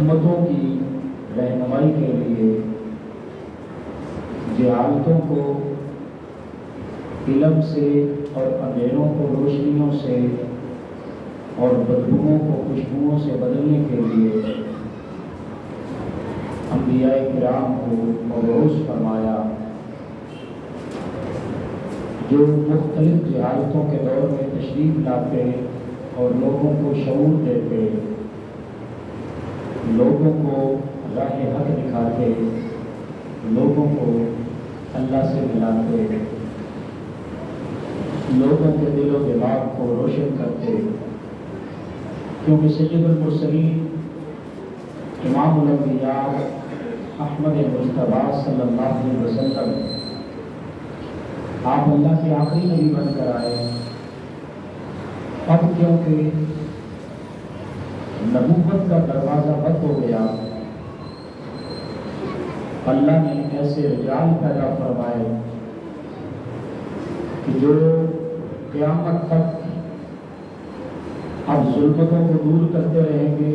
امتوں کی رہنمائی کے لیے جہالتوں کو علم سے اور اندھیروں کو روشنیوں سے اور بدبوؤں کو خوشبوؤں سے بدلنے کے لیے انبیاء کرام کو مبعوث فرمایا، جو مختلف جہالتوں کے دور میں تشریف لاتے اور لوگوں کو شعور دیتے، لوگوں کو راہ حق دکھاتے، لوگوں کو اللہ سے ملاتے، لوگوں کے دل و دماغ کو روشن کرتے، کیونکہ سید المرسلین امام الانبیاء احمد مصطفیٰ صلی اللہ علیہ وسلم آپ اللہ کے آخری نبی بن کر آئے۔ اب کیونکہ نبوت کا دروازہ بند ہو گیا، اللہ نے ایسے رجال پیدا فرمائے کہ جو قیامت تک اب ظلمتوں کو دور کرتے رہیں گے،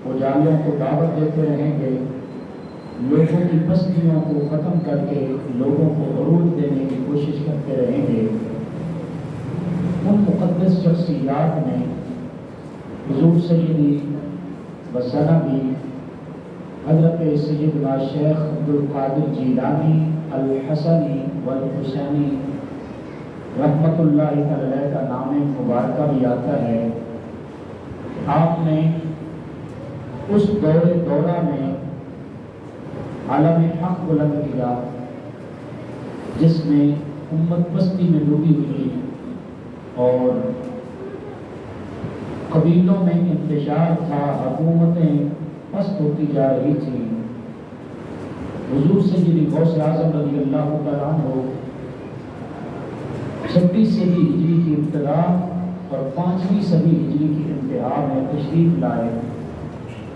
اجالوں کو دعوت دیتے رہیں گے، لوگوں کی بستیوں کو ختم کر کے لوگوں کو عروج دینے کی کوشش کرتے رہیں گے۔ ان مقدس شخصیات میں حضور سیدی و سنبی حضرت سیدنا شیخ عبدالقادر جیلانی الحسنی والحسینی رحمۃ اللہ علیہ کا نام مبارکہ بھی آتا ہے۔ آپ نے اس دورہ میں عالم حق بلند کیا جس میں امت بستی میں ڈوبی ہوئی اور قبیلوں میں انتشار تھا، حکومتیں پست ہوتی جا رہی تھیں۔ حضور سیدی غوث اعظم رضی اللہ تعالیٰ عنہ 26 صدی ہجری کی ابتدا اور 5ویں صدی ہجری کی انتہا میں تشریف لائے۔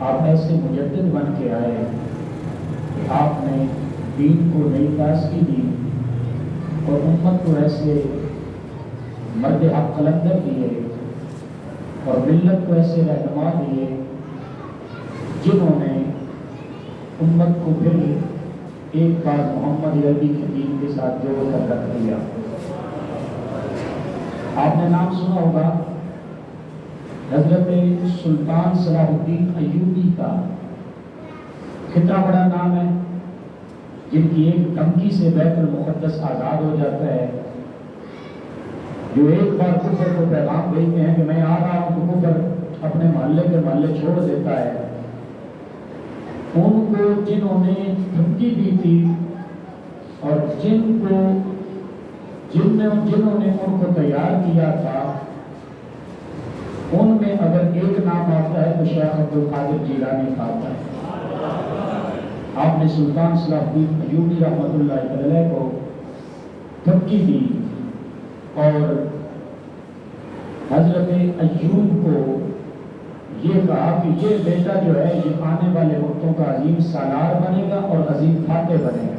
آپ ایسے مجدد بن کے آئے، آپ نے دین کو نئی تازگی دی اور امت کو ایسے مرد حق قلندر دیے اور ملت کو ایسے رہنما دیے جنہوں نے امت کو پھر ایک بار محمد عربی کے دین کے ساتھ جوڑ کر رکھ دیا۔ آپ نے نام سنا ہوگا حضرت سلطان صلاح الدین ایوبی کا، کتنا بڑا نام ہے، جن کی ایک دھمکی سے بیت المقدس آزاد ہو جاتا ہے، جو ایک بار کفر کو پیغام بھیجتے ہیں کہ میں آ رہا ہوں تو کفر اپنے محلے کے محلے چھوڑ دیتا ہے۔ ان کو جنہوں نے دھمکی دی تھی اور جنہوں نے ان کو تیار کیا تھا، ان میں اگر ایک نام آتا ہے تو شیخ عبدالقادر جیلانی کا آتا ہے۔ آپ نے سلطان صلاح الدین ایوبی رحمۃ اللہ علیہ کو دھمکی دی اور حضرت ایوب کو یہ کہا کہ یہ بیٹا جو ہے یہ آنے والے وقتوں کا عظیم سالار بنے گا اور عظیم فاتح بنے گا،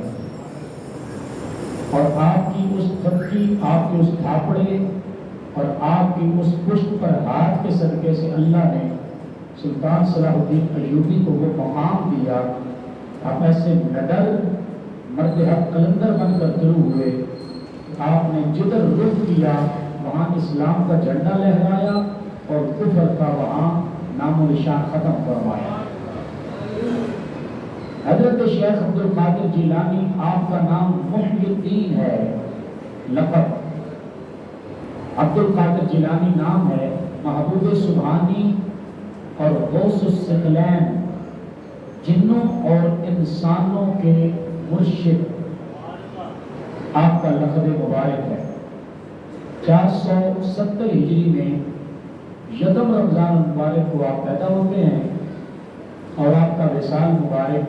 اور آپ کی اس دھمکی، آپ کے اس تھاپڑے اور آپ کی اس پشت پر ہاتھ کے صدقے سے اللہ نے سلطان صلاح الدین ایوبی کو وہ مقام دیا۔ آپ ایسے نڈر مرد حق قلندر بن کر شروع ہوئے، آپ نے جدھر رخ کیا وہاں اسلام کا جھنڈا لہرایا اور کفر کا وہاں نام و نشان ختم فرمایا۔ حضرت شیخ عبدالقادر جیلانی، آپ کا نام محی الدین ہے، لقب عبدالقادر جیلانی نام ہے، محبوب سبحانی اور غوث الثقلین، جنوں اور انسانوں کے مرشد، آپ کا لقب مبارک ہے۔ 470 ہجری میں یکم رمضان مبارک کو آپ پیدا ہوتے ہیں اور آپ کا وصال مبارک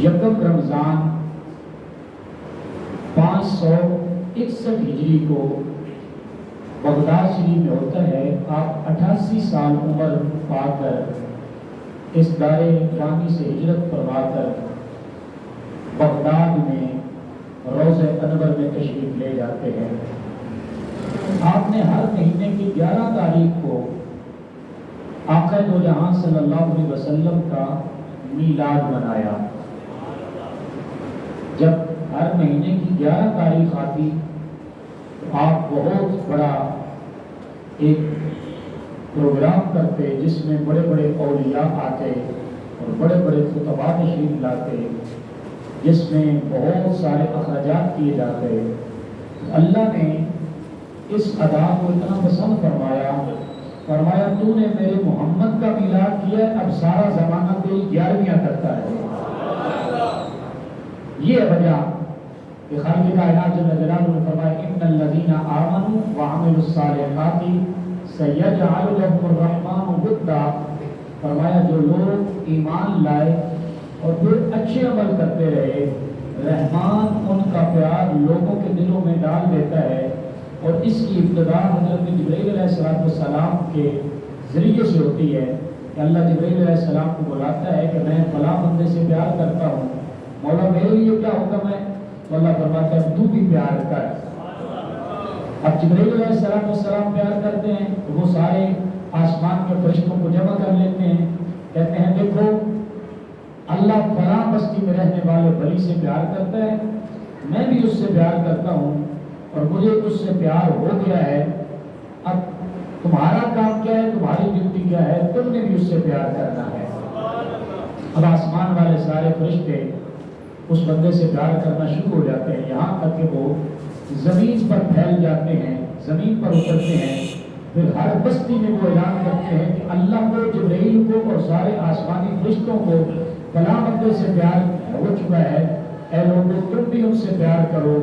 یکم رمضان 561 ہجری کو بغداد شریف میں ہوتا ہے۔ آپ 88 سال عمر پا کر اس دار فانی سے ہجرت فرما کر بغداد میں روضہ انور میں تشریف لے جاتے ہیں۔ آپ نے ہر مہینے کی 11 تاریخ کو آقا آقا دو جہاں صلی اللہ علیہ وسلم کا میلاد منایا۔ جب ہر مہینے کی 11 تاریخ آتی تو آپ بہت بڑا ایک پروگرام کرتے جس میں بڑے بڑے اولیاء آتے اور بڑے بڑے خطباء تشریف لاتے، جس میں بہت سارے اخراجات کیے جاتے۔ اللہ نے اس ادا کو اتنا پسند فرمایا تو نے میرے محمد کا میلاد کیا، اب سارا زمانہ تیری 11ویں کرتا ہے۔ یہ وجہ کہ خالق کائنات جل جلالہ نے فرمایا ان الذین آمنوا وعملوا الصالحات سیجعل لهم الرحمن ودا، فرمایا جو لوگ ایمان لائے اور پھر اچھے عمل کرتے رہے، رحمان ان کا پیار لوگوں کے دلوں میں ڈال دیتا ہے۔ اور اس کی ابتدا حضرت جبرائیل علیہ السلام کے ذریعے سے ہوتی ہے کہ اللہ جبرائیل علیہ السلام کو بلاتا ہے کہ میں فلاں بندے سے پیار کرتا ہوں، مولا میرے لیے کیا حکم ہے؟ تو اللہ فرماتا ہے تو بھی پیار کر۔ اب جبرائیل علیہ السلام پیار کرتے ہیں تو وہ سارے آسمان کے فرشتوں کو جمع کر لیتے ہیں، کہتے ہیں دیکھو اللہ فلاں بستی میں رہنے والے ولی سے پیار کرتا ہے، میں بھی اس سے پیار کرتا ہوں اور مجھے اس سے پیار ہو گیا ہے، اب تمہارا کام کیا ہے، تمہاری ڈیوٹی کیا ہے، تم نے بھی اس سے پیار کرنا ہے۔ اب آسمان والے سارے فرشتے اس بندے سے پیار کرنا شروع ہو جاتے ہیں، یہاں تک کہ وہ زمین پر پھیل جاتے ہیں، زمین پر اترتے ہیں، پھر ہر بستی میں وہ اعلان کرتے ہیں کہ اللہ کو، جبرائیل کو اور سارے آسمانی فرشتوں کو فلاں بندے سے پیار ہو چکا ہے، اے لوگوں تم بھی ان سے پیار کرو۔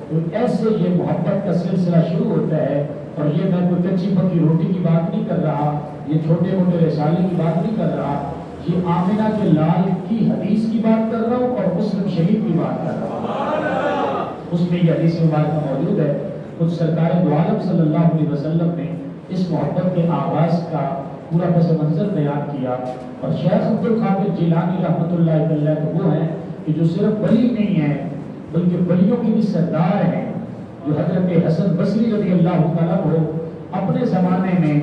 تو ایسے یہ محبت کا سلسلہ شروع ہوتا ہے، اور یہ میں کوئی کچی پکی روٹی کی بات نہیں کر رہا، یہ چھوٹے موٹے رسالے کی بات نہیں کر رہا، یہ آمنہ کے لال کی حدیث کی بات کر رہا ہوں اور مسلم شریف کی بات کر رہا ہوں۔ اس میں یہ حدیث مبارکہ موجود ہے، خود سرکار دو عالم صلی اللہ علیہ وسلم نے اس محبت کے آغاز کا پورا پس منظر بیان کیا۔ اور شیخ عبد القادر جیلانی رحمۃ اللہ علیہ وہ ہیں کہ جو صرف ولی نہیں ہیں بلکہ ولیوں کی بھی سردار ہیں، جو حضرت حسن بصری رضی اللہ تعالیٰ کو اپنے زمانے میں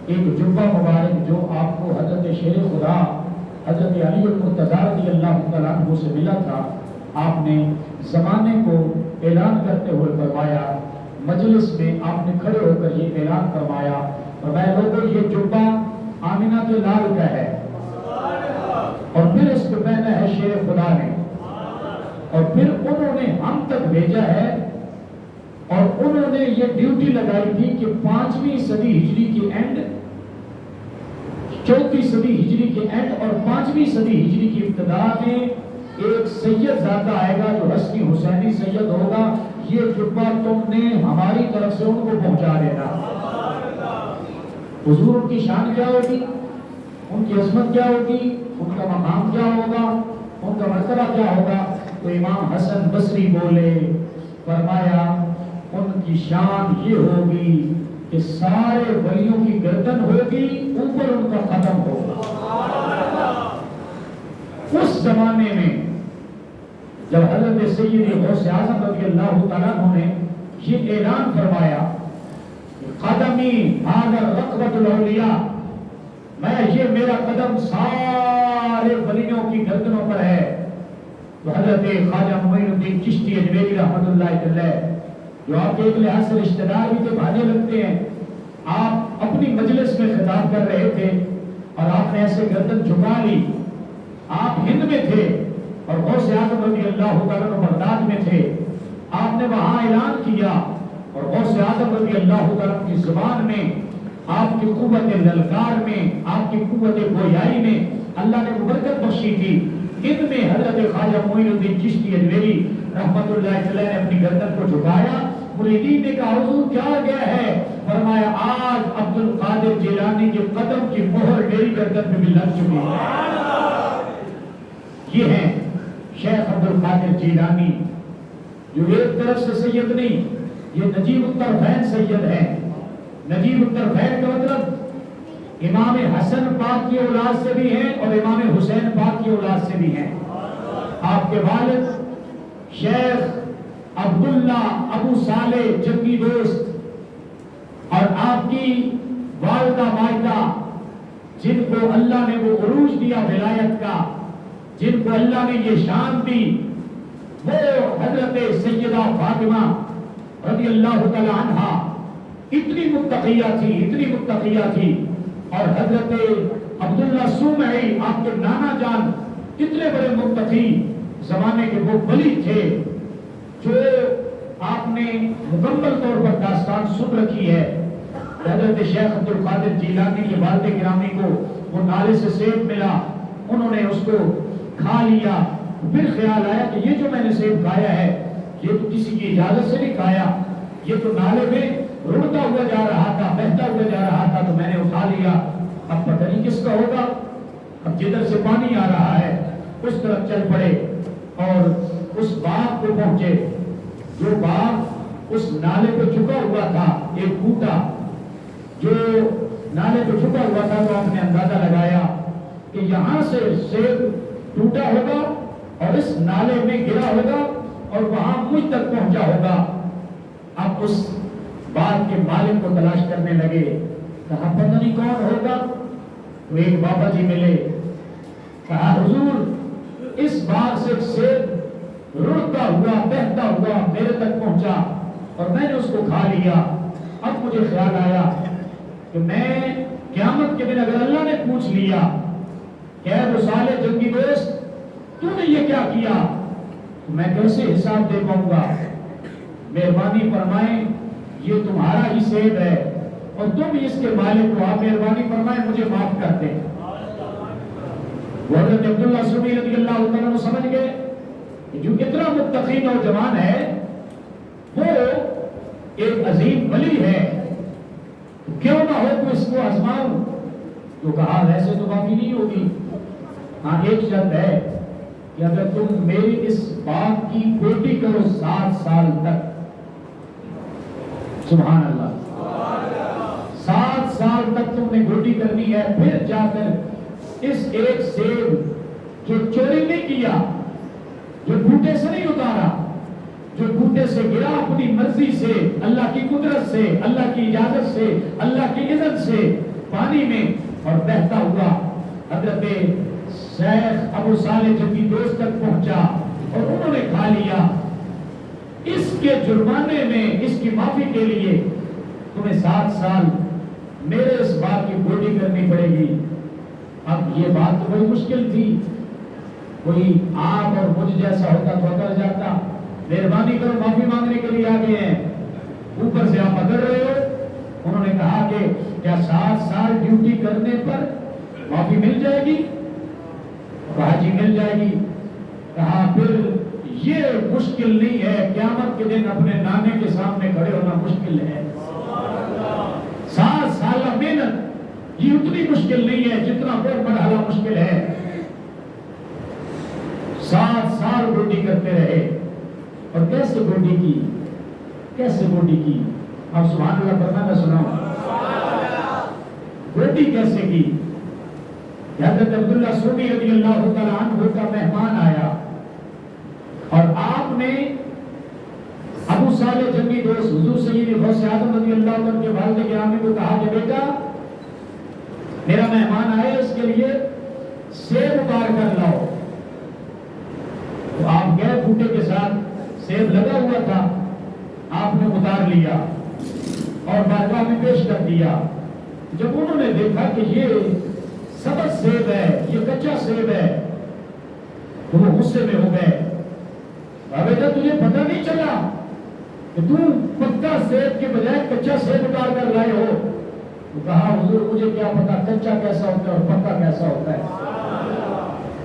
ایک جبہ مبارک جو آپ کو حضرت شیر خدا حضرت علی المرتضیٰ رضی اللہ تعالیٰ عنہ سے ملا تھا، آپ نے زمانے کو اعلان کرتے ہوئے فرمایا، مجلس میں آپ نے کھڑے ہو کر یہ اعلان فرمایا، لوگوں یہ جبہ آمنہ کے لال کا ہے اور پھر اس کو پہنا ہے شیر خدا نے، اور پھر انہوں نے ہم تک بھیجا ہے اور انہوں نے یہ ڈیوٹی لگائی تھی کہ 5ویں صدی ہجری کے اینڈ، 4تھی صدی ہجری کے اینڈ اور 5ویں صدی ہجری کی ابتدا میں ایک سید ذاتہ آئے گا جو حسنی حسینی سید ہوگا، یہ جبہ تم نے ہماری طرف سے ان کو پہنچا دینا۔ حضور ان کی شان کیا ہوگی، ان کی عظمت کیا ہوگی، ان کا مقام کیا ہوگا، ان کا مرتبہ کیا ہوگا؟ تو امام حسن بصری بولے، فرمایا ان کی شان یہ ہوگی کہ سارے ولیوں کی گردن ہوگی، اوپر ان کا قدم ہوگا۔ اس زمانے میں جب حضرت سیدی غوث اعظم رضی اللہ تعالیٰ عنہ نے یہ اعلان فرمایا کہ قدمی ھذا رقبۃ الاولیاء، میں یہ میرا قدم سارے ولیوں کی گردنوں پر ہے، تو حضرت خواجہ معین الدین چشتی اجمیری رحمۃ اللہ علیہ جو آپ کے ایک لحاظ سے رشتہ دار بھی تھے، بھانے لگتے ہیں، آپ اپنی مجلس میں خطاب کر رہے تھے اور آپ نے ایسے گردن جھکا لی، آپ ہند میں تھے اور غوث اعظم رضی اللہ تعالیٰ بغداد میں تھے، آپ نے وہاں اعلان کیا اور غوث اعظم رضی اللہ تعالیٰ کی زبان میں، آپ کی قوت للکار میں، آپ کی قوت گویائی میں اللہ نے برکت بخشی تھی۔ ہند میں حضرت خواجہ معین الدین چشتی اجمیری رحمت اللہ علیہ نے اپنی گردن کو جھکایا، مریدین نے کہا حضور کیا گیا ہے؟ فرمایا آج عبد القادر جیلانی کے قدم کی مہر میری گردن میں بھی لگ چکی ہے۔ یہ ہیں شیخ عبد القادر جیلانی، جو ایک طرف سے سید نہیں، یہ نجیب الطرفین سید ہیں۔ نجیب الطرفین کا مطلب امام حسن پاک کی اولاد سے بھی ہیں اور امام حسین پاک کی اولاد سے بھی ہیں۔ آپ کے والد شیخ عبداللہ ابو صالح جنگی دوست اور آپ کی والدہ مائدہ جن کو اللہ نے وہ عروج دیا ولایت کا، جن کو اللہ نے یہ شان دی، وہ حضرت سیدہ فاطمہ رضی اللہ تعالی عنہا اتنی متقیہ تھی، اتنی متقیہ تھی، اور حضرت عبداللہ سومعی آپ کے نانا جان اتنے بڑے متقی زمانے کے وہ ولی تھے، جو آپ نے مکمل طور پر داستان سن رکھی ہے۔ حضرت شیخ عبد القادر جیلانی کے والد گرامی کو وہ نالے سے سیب ملا، انہوں نے اس کو کھا لیا، پھر خیال آیا کہ یہ جو میں نے سیب کھایا ہے یہ تو کسی کی اجازت سے نہیں کھایا، یہ تو نالے میں رڑتا ہوا جا رہا تھا، بہتا ہوا جا رہا تھا، تو میں نے اٹھا لیا، اب پتہ نہیں کس کا ہوگا۔ اب جدھر سے پانی آ رہا ہے اس طرف چل پڑے اور اس باغ کو پہنچے، جو باغ اس نالے پہ چھپا ہوا تھا، ایک بوٹا جو نالے پہ چھپا ہوا تھا، تو آپ نے اندازہ لگایا کہ یہاں سے سیب ٹوٹا ہوگا اور اس نالے میں گرا ہوگا اور وہاں مجھ تک پہنچا ہوگا۔ اب اس باغ کے مالک کو تلاش کرنے لگے، کہا پتہ نہیں کون ہوگا، تو ایک بابا جی ملے، کہا حضور اس باغ سے ایک سیب رڑتا ہوا بہتا ہوا میرے تک پہنچا اور میں نے اس کو کھا لیا۔ اب مجھے خیال آیا کہ میں قیامت کے دن اگر اللہ نے پوچھ لیا کہ اے ابو صالح جنگی دوست تو نے یہ کیا کیا، تو میں کیسے حساب دے پاؤں گا؟ مہربانی فرمائیں یہ تمہارا ہی سیب ہے اور تم اس کے مالک ہو، آپ مہربانی فرمائیں مجھے معاف کر دیں۔ حضرت عبداللہ سومی رضی اللہ عنہ سمجھ گئے کہ جو اتنا متقی نوجوان ہے وہ ایک عظیم ولی ہے، کیوں نہ ہو تو اس کو آزماؤں۔ تو کہا ویسے تو کافی نہیں ہوگی، ہاں ایک شرط ہے کہ اگر تم میری اس باغ کی گوٹی کرو 7 سال تک، سبحان اللہ، 7 سال تک تم نے گوٹی کرنی ہے، پھر جا کر اس ایک سیب جو چوری نہیں کیا، جو بوٹے سے نہیں اتارا، جو بوٹے سے گرا اپنی مرضی سے، اللہ کی قدرت سے، اللہ کی اجازت سے، اللہ کی اذن سے پانی میں اور بہتا ہوا حضرت شیخ ابو صالح جنگی دوست تک پہنچا اور انہوں نے کھا لیا، اس کے جرمانے میں، اس کی معافی کے لیے تمہیں 7 سال میرے اس بات کی گوٹی کرنی پڑے گی۔ اب یہ بات تو بڑی مشکل تھی، کوئی آپ اور مجھ جیسا ہوتا تو کر جاتا، مہربانی کرو معافی مانگنے کے لیے آگے ہیں، اوپر سے آپ پکڑ رہے ہو۔ انہوں نے کہا کہ کیا 7 سال ڈیوٹی کرنے پر معافی مل جائے گی؟ کہا جی مل جائے گی۔ کہا پھر یہ مشکل نہیں ہے، قیامت کے دن اپنے نانے کے سامنے کھڑے ہونا مشکل ہے، 7 سالہ محنت یہ اتنی مشکل نہیں ہے جتنا وہ مرحلہ مشکل ہے۔ 7 سال ڈیوٹی کرتے رہے اور کیسے ڈیوٹی کی، کیسے ڈیوٹی کی؟ اب سبحان اللہ فرمانا سناؤ، ڈیوٹی کیسے کی؟ حضرت عبداللہ سومی رضی اللہ تعالیٰ عنہ کا مہمان آیا اور آپ نے ابو صالح جنگی دوست حضور سید غوث اعظم رضی اللہ عنہ کے والد گرامی کو کہا کہ بیٹا میرا مہمان آیا، اس کے لیے سیب اتار کر لاؤ۔ تو آپ گئے، بوٹے کے ساتھ سیب لگا ہوا تھا، آپ نے اتار لیا اور بارگاہ میں پیش کر دیا۔ جب انہوں نے دیکھا کہ یہ سبز سیب ہے، یہ کچا سیب ہے، تو وہ غصے میں ہو گئے، بیٹا تجھے پتہ نہیں چلا کہ تم پکا سیب کے بجائے کچا سیب اتار کر لائے ہو؟ تو کہا حضور مجھے کیا پتا کچا کیسا ہوتا ہے اور پکا کیسا ہوتا ہے۔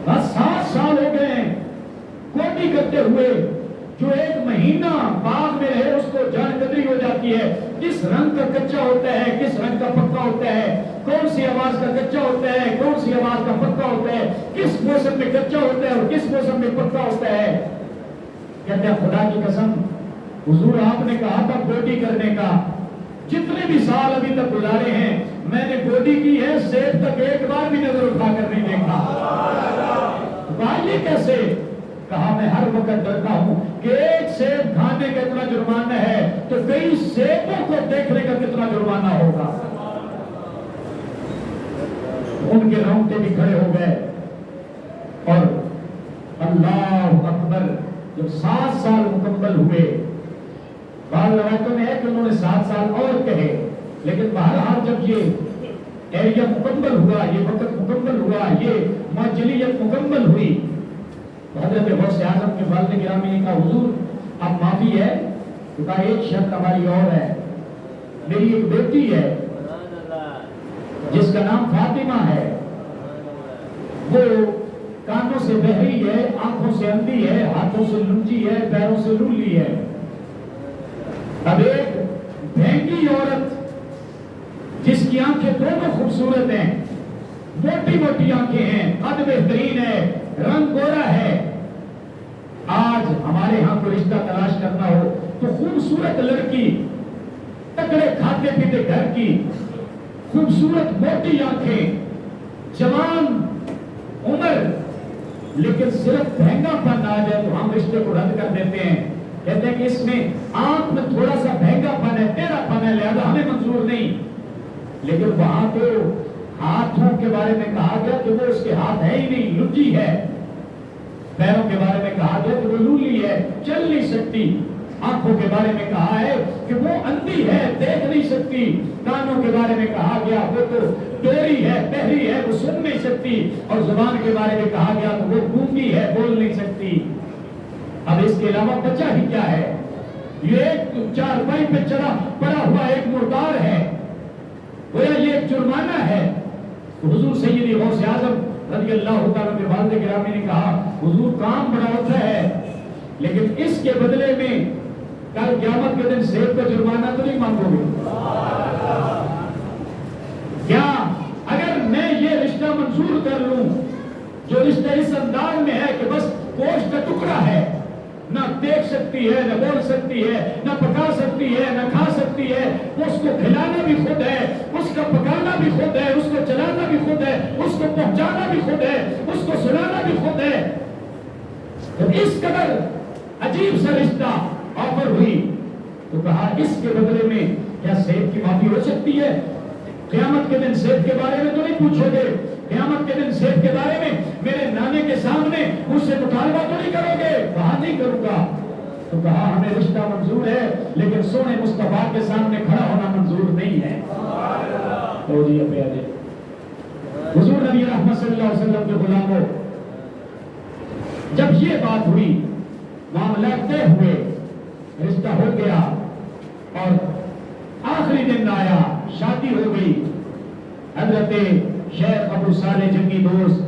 بس 7 سال ہو گئے ہیں کوٹی کرتے ہوئے، جو 1 مہینہ باغ میں رہے اس کو جان قدری ہو جاتی ہے، کس رنگ کا کچا ہوتا ہے، کس رنگ کا پکا ہوتا ہے، کون سی آواز کا کچا ہوتا ہے، کون سی آواز کا پکا ہوتا ہے، کس موسم میں کچا ہوتا ہے اور کس موسم میں پکا ہوتا ہے۔ کہتے ہیں خدا کی قسم حضور آپ نے کہا تھا گوڈی کرنے کا، جتنے بھی سال ابھی تک گزارے ہیں میں نے گوڈی کی ہے، سیب تک ایک بار بھی نظر اٹھا کر نہیں دیکھا۔ کہا یہ کیسے؟ کہا میں ہر وقت ڈرتا ہوں کہ ایک سیب کھانے کا اتنا جرمانہ ہے تو کئی سیبوں کو دیکھنے کا کتنا جرمانہ ہوگا۔ ان کے رونگٹے بھی کھڑے ہو گئے. اور اللہ اکبر جب 7 سال مکمل ہوئے، بعض روایتوں میں ہے کہ انہوں نے 7 سال اور کہے، لیکن بہرحال جب یہ ایریا مکمل ہوا، یہ وقت مکمل ہوا، یہ معجلیت مکمل ہوئی، تو حضرت غوث اعظم کے والد گرامی نے کہا حضور اب معافی ہے. تو کہا ایک شرط ہماری اور ہے، میری ایک بیٹی ہے جس کا نام فاطمہ ہے، وہ کانوں سے بہری ہے، آنکھوں سے اندھی ہے، ہاتھوں سے لنجی ہے، پیروں سے لولی ہے. اب ایک بھینگی عورت جس کی آنکھیں دونوں خوبصورت ہیں، موٹی موٹی آنکھیں ہیں، قد بہترین ہے، رنگ گورا ہے، آج ہمارے ہاں کوئی رشتہ تلاش کرنا ہو تو خوبصورت لڑکی، تکڑے کھاتے پیتے گھر کی، خوبصورت موٹی آنکھیں، جوان عمر، لیکن صرف بھینگا پن آ جائے تو ہم رشتے کو رد کر دیتے ہیں. کہتے ہیں کہ اس میں آنکھ میں تھوڑا سا بھینگا پن ہے، ٹیڑھا پن ہے، لہذا ہمیں منظور نہیں. لیکن وہاں تو ہاتھوں کے بارے میں کہا گیا کہ وہ اس کے ہاتھ ہے ہی نہیں، لنجی ہے. پیروں کے بارے میں کہا گیا کہ وہ لولی ہے، چل نہیں سکتی. آنکھوں کے بارے میں کہا ہے کہ وہ اندھی ہے، دیکھ نہیں سکتی. کانوں کے بارے میں کہا گیا وہ تو ٹوری ہے، بہری ہے، وہ سن نہیں سکتی. اور زبان کے بارے میں کہا گیا تو وہ گونگی ہے، بول نہیں سکتی. اب اس کے علاوہ بچہ ہی کیا ہے؟ یہ ایک چارپائی پہ چڑھا پڑا ہوا ایک مردار ہے، گویا یہ ایک جرمانہ ہے. حضور سیدی غوث اعظم رضی اللہ تعالیٰ کے والد گرامی نے کہا حضور کام بڑا ہوتا ہے، لیکن اس کے بدلے میں کل قیامت کے دن سیب کا جرمانہ تو نہیں مانگو گے؟ کیا اگر میں یہ رشتہ منظور کر لوں جو رشتہ اس انداز میں ہے کہ بس گوشت کا ٹکڑا ہے، نہ دیکھ سکتی ہے، نہ بول سکتی ہے، نہ پکا سکتی ہے، نہ کھا سکتی ہے، اس کو کھلانا بھی خود ہے، اس کا پکانا بھی خود ہے، اس کو چلانا بھی خود ہے، اس کو پہنچانا بھی خود ہے، اس کو سنانا بھی خود ہے. تو اس قدر عجیب سا رشتہ آفر ہوئی تو کہا اس کے بدلے میں کیا سیب کی معافی ہو سکتی ہے؟ قیامت کے دن سیب کے بارے میں تو نہیں پوچھو گے، قیامت کے دن سیب کے بارے میں میرے نانے کے سامنے مجھ سے مطالبہ تو نہیں کرو گے؟ کہا نہیں کروں گا. تو کہا ہمیں رشتہ منظور ہے لیکن سونے مصطفیٰ کے سامنے کھڑا ہونا منظور نہیں ہے. تو جی پیارے حضور نبی رحمت صلی اللہ علیہ وسلم کے غلاموں، جب یہ بات ہوئی، معاملات طے ہوئے، رشتہ ہو گیا اور آخری دن آیا، شادی ہو گئی. حضرت شیخ ابو صالح جنگی دوست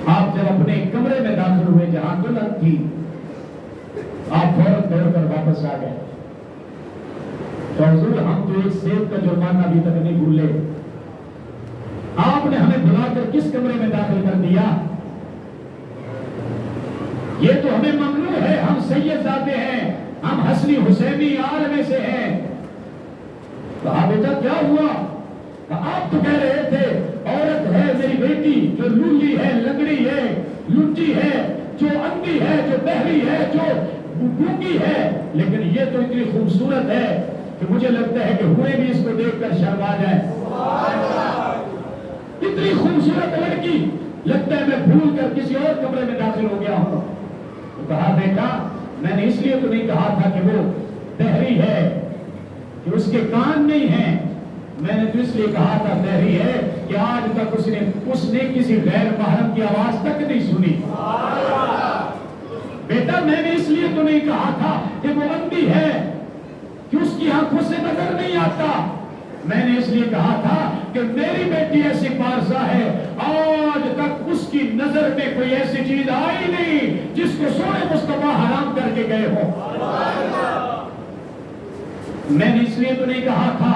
آپ جب اپنے کمرے میں داخل ہوئے جہاں دلہن تھی، آپ فوراً دوڑ کر واپس آ گئے. تو حضور ہم تو ایک سیب کا جرمانہ ابھی تک نہیں بھولے، آپ نے ہمیں بلا کر کس کمرے میں داخل کر دیا؟ یہ تو ہمیں ممنوع ہے، ہم سید زادے ہیں، ہم حسنی حسینی آل میں سے ہیں. کہا بیٹا کیا ہوا؟ آپ تو کہہ رہے تھے عورت ہے میری بیٹی جو لولی ہے، لنگڑی ہے، لنجی ہے، جو اندھی ہے، جو بہری ہے، جو گونگی ہے، لیکن یہ تو اتنی خوبصورت ہے کہ مجھے لگتا ہے کہ ہوئے بھی اس کو دیکھ کر شرما جائیں. اتنی خوبصورت لڑکی، لگتا ہے میں بھول کر کسی اور کمرے میں داخل ہو گیا ہوں. تو کہا بیٹا میں نے اس لیے تو نہیں کہا تھا کہ وہ بہری ہے کہ اس کے کان نہیں ہیں، میں نے تو اس لیے کہا تھا بہری ہے کہ آج تک اس نے کسی غیر محرم کی آواز تک نہیں سنی. بیٹا میں نے اس لیے تو نہیں کہا تھا کہ وہ اندھی ہے کہ اس کی آنکھوں سے نظر نہیں آتا، میں نے اس لیے کہا تھا کہ میری بیٹی ایسی پارسا ہے آج تک اس کی نظر میں کوئی ایسی چیز آئی نہیں جس کو سونے مصطفیٰ حرام کر کے گئے ہو. میں نے اس لیے تو نہیں کہا تھا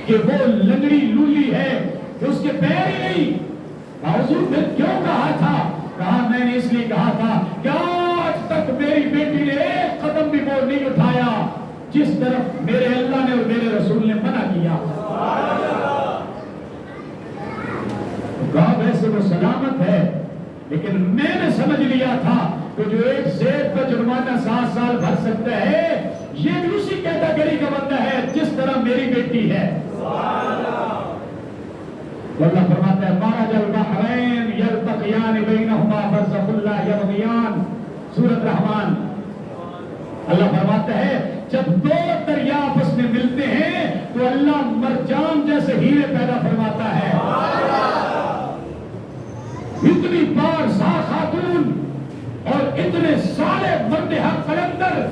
کہ وہ لنگڑی لولی ہے کہ اس کے پیر ہی نہیں. حضور نے کیوں کہا تھا؟ کہا میں نے اس لیے کہا تھا کہ آج تک میری بیٹی نے ایک قدم بھی وہ نہیں اٹھایا جس طرف میرے اللہ نے اور میرے رسول نے منع کیا. کہا ویسے وہ سلامت ہے لیکن میں نے سمجھ لیا تھا کہ جو ایک زید کا جرمانہ 7 سال بھر سکتا ہے یہ بھی اسی کیٹیگری کا بندہ ہے جس طرح میری بیٹی ہے. اللہ فرماتا ہے مرج البحرین یلتقیان بینہما برزخ لا یبغیان، سورۃ رحمان۔ اللہ فرماتا ہے جب دو دریا آپس میں ملتے ہیں تو اللہ مرجان جیسے ہیرے پیدا فرماتا ہے۔ اتنی پارسا خاتون اور اتنے سارے مرد حق قلندر،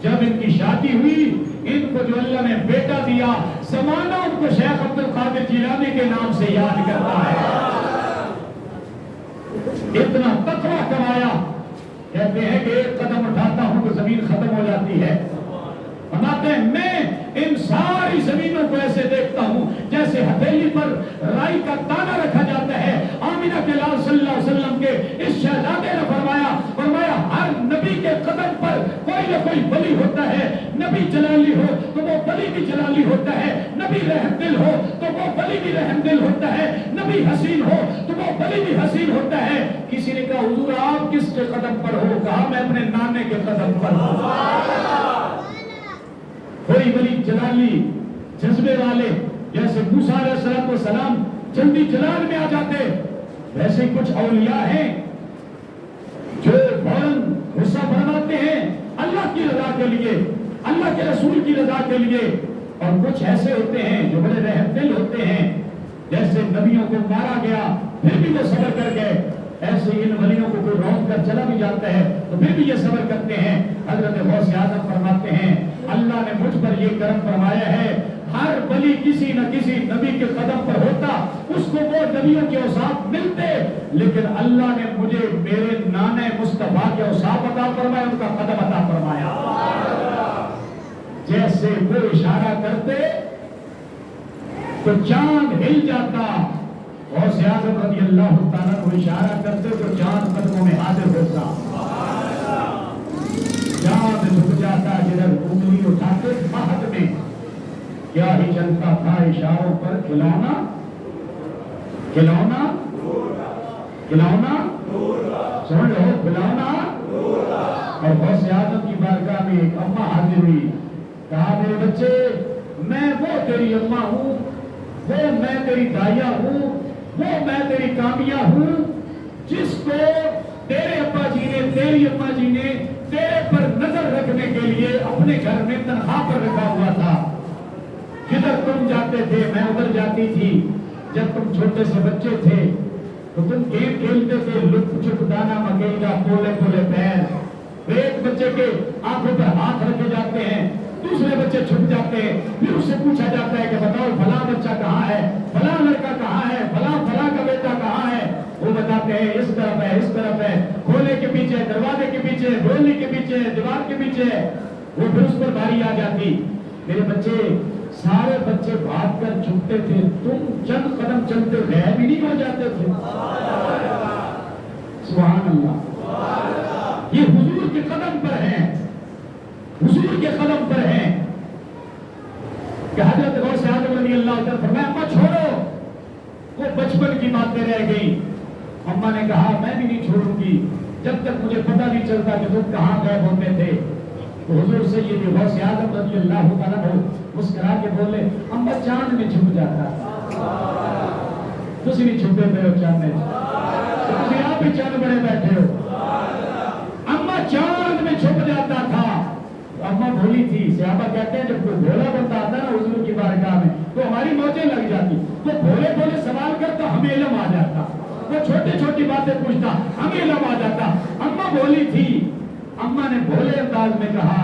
جب ان کی شادی ہوئی ان کو جو اللہ نے بیٹا دیا، زمانہ ان کو شیخ عبد القادر جیلانی کے نام سے یاد کرتا ہے۔ اتنا تقویٰ کمایا، کہتے ہیں کہ ایک قدم اٹھاتا ہوں تو زمین ختم ہو جاتی ہے۔ فرماتے ہیں میں ان ساری زمینوں کو ایسے دیکھتا ہوں جیسے ہتھیلی پر رائی کا دانہ رکھا جاتا ہے۔ آمینہ کے لال صلی اللہ علیہ وسلم کے اس شہزادے نے فرمایا ہر نبی کے قدم پر کوئی نہ کوئی ولی ہوتا ہے۔ نبی جلالی ہو تو وہ ولی بھی جلالی ہوتا ہے، نبی رحم دل ہو تو وہ ولی بھی رحم دل ہوتا ہے، نبی حسین ہو تو وہ ولی بھی حسین ہوتا ہے۔ کسی نے کہا حضور آپ کس کے قدم پر ہو؟ کہا میں اپنے نانے کے قدم پر ہوں۔ کوئی ولی جلالی جذبے والے جیسے موسیٰ علیہ السلام جلدی جلال میں آ جاتے، ویسے کچھ اولیاء ہیں جو فوراً غصہ فرماتے ہیں اللہ کی رضا کے لیے، اللہ کے رسول کی رضا کے لیے، اور کچھ ایسے ہوتے ہیں جو بڑے رحم دل ہوتے ہیں، جیسے نبیوں کو مارا گیا پھر بھی وہ صبر کر گئے، ایسے ان ولیوں کو کوئی روک کر چلا بھی جاتا ہے تو پھر بھی یہ صبر کرتے ہیں۔ حضرت غوث اعظم فرماتے ہیں اللہ نے مجھ پر یہ کرم فرمایا ہے، ہر ولی کسی نہ کسی نبی کے قدم پر ہوتا، اس کو وہ نبیوں کے اوصاف ملتے، لیکن اللہ نے مجھے میرے نانے مصطفیٰ کے اوصاف عطا فرمائے، ان کا قدم عطا فرمایا۔ جیسے وہ اشارہ کرتے تو چاند ہل جاتا، غوث اعظم رضی اللہ تعالیٰ کو اشارہ کرتے تو چاند قدموں میں حاضر ہوتا، چاند جھک جاتا، جدھر انگلی اٹھاتے مہد میں کیا ہی چلتا تھا اشاروں پر، کھلونا کھلونا کھلونا سن لو کھلونا۔ اور غوث اعظم کی بارگاہ میں ایک اماں حاضر ہوئی، کہا میرے بچے میں وہ تیری اماں ہوں، وہ میں تیری دائیا ہوں، وہ میں تیری کامیا ہوں جس کو تیرے ابا جی نے تیری اماں جی نے تیرے پر نظر رکھنے کے لیے اپنے گھر میں تنخواہ پر رکھا ہوا تھا۔ جدھر تم جاتے تھے میں ادھر جاتی تھی، جب تم چھوٹے سے بچے تھے تو تم گیم کھیلتے تھے، لپ چھپ دانا مکیلا پولے پولے پیر، ایک بچے کے آنکھوں پر ہاتھ رکھے جاتے ہیں، دوسرے بچے چھپ جاتے ہیں، پھر اس سے پوچھا جاتا ہے کہ بتاؤ فلاں بچہ کہاں ہے، فلاں لڑکا کہاں ہے، فلاں کا بیٹا کہاں ہے، وہ بتاتے ہیں اس طرف ہے اس طرف ہے، کھولے کے پیچھے، دروازے کے پیچھے، ڈھولنے کے پیچھے، دیوار کے پیچھے، وہ پھر اس پر باری آ جاتی۔ میرے بچے سارے بچے بھاگ کر چھپتے تھے، تم چند قدم چلتے غائب ہی نہیں ہو جاتے تھے۔ سبحان اللہ، یہ حضور کے قدم پر ہیں، حضور کے قدم پر ہیں کہ حضرت غوث اعظم رضی اللہ عنہ فرمایا اماں چھوڑو، وہ بچپن کی باتیں رہ گئی۔ اماں نے کہا میں بھی نہیں چھوڑوں گی جب تک مجھے پتہ نہیں چلتا کہ تم کہاں غائب ہوتے تھے۔ تو حضور سے یہ بھی غوث اعظم رضی اللہ تعالیٰ مسکرا کے بولے اماں چاند میں چھپ جاتا، تسی نہیں چھپے پہ ہو چاند میں، تسی آپ ہی چاند بڑے بیٹھے ہو، اماں چاند میں چھپ جاتا تھا۔ اماں بھولی تھی، صحابہ کہتے ہیں جب کوئی بھولا بنتا آتا نا حضور کی بارگاہ میں تو ہماری موجیں لگ جاتی، وہ بھولے بھولے سوال کرتا ہمیں علم آ جاتا، وہ چھوٹی چھوٹی باتیں پوچھتا ہمیں علم آ جاتا۔ اماں بولی تھی، اماں نے بھولے انداز میں کہا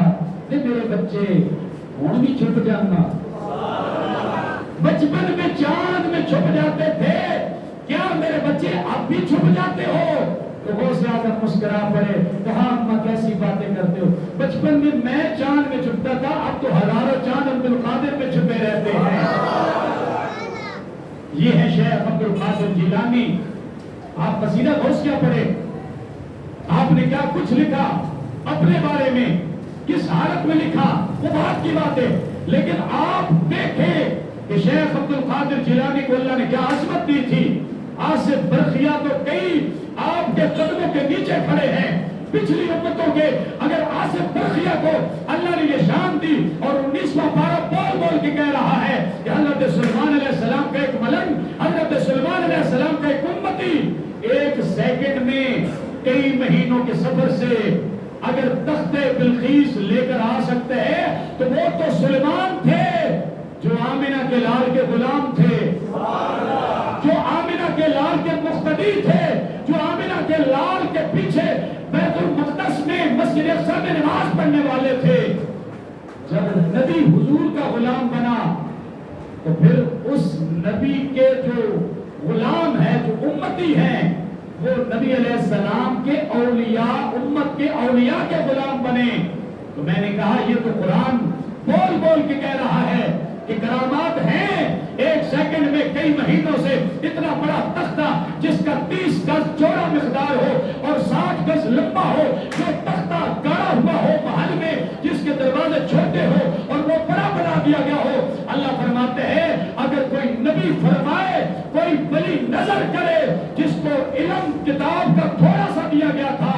کہ میرے بچے ہوں بھی چھپ جانا، بچپن میں چاند میں چھپ جاتے تھے، کیا میرے بچے اب بھی چھپ جاتے ہو؟ تو غوث اعظم مسکرا پڑے، کہا اماں کیسی باتیں کرتے ہو، بچپن میں چاند میں چھپتا تھا، اب تو ہزاروں چاند عبد القادر میں چھپے رہتے ہیں۔ یہ ہے شیخ عبد القادر جیلانی۔ آپ قصیدہ غوث کیا پڑھے، آپ نے کیا کچھ لکھا اپنے بارے میں، کس حالت میں لکھا وہ بات کی بات ہے، لیکن آپ دیکھیں کہ شیخ عبد القادر جیلانی کو اللہ نے کیا عظمت دی تھی۔ آصف برخیا تو کئی آپ کے قدموں کے نیچے کھڑے ہیں، پچھلی امتوں کے، اگر آصف برخیا کو اللہ نے یہ شان دی اور 19واں پارہ بول بول کے کہہ رہا ہے کہ حضرت سلیمان علیہ السلام کا ایک ملنگ حضرت کئی مہینوں کے سفر سے اگر تخت بلقیس لے کر آ سکتے ہیں تو وہ تو سلیمان تھے جو آمنہ کے لال کے غلام تھے، جو آمنہ کے لال کے مقتدی تھے، جو آمنہ کے لال کے پیچھے بیت المقدس میں مسجد اقصی میں نماز پڑھنے والے تھے۔ جب نبی حضور کا غلام بنا تو پھر اس نبی کے جو غلام ہیں، جو امتی ہیں، وہ نبی علیہ السلام کے اولیاء، امت کے اولیاء کے غلام بنے۔ تو میں نے کہا یہ تو قرآن بول بول کے کہہ رہا ہے کہ کرامات ہیں۔ ایک سیکنڈ میں کئی مہینوں سے اتنا بڑا تختہ جس کا 30 گز چوڑا مقدار ہو اور 60 گز لمبا ہو، جو تختہ گاڑا ہوا ہو محل میں، جس کے دروازے چھوٹے ہو اور وہ بڑا بنا دیا گیا ہو۔ اللہ فرماتے ہیں اگر کوئی نبی فرمائے، کوئی ولی نظر کرے جس کو علم کتاب کا تھوڑا سا دیا گیا تھا،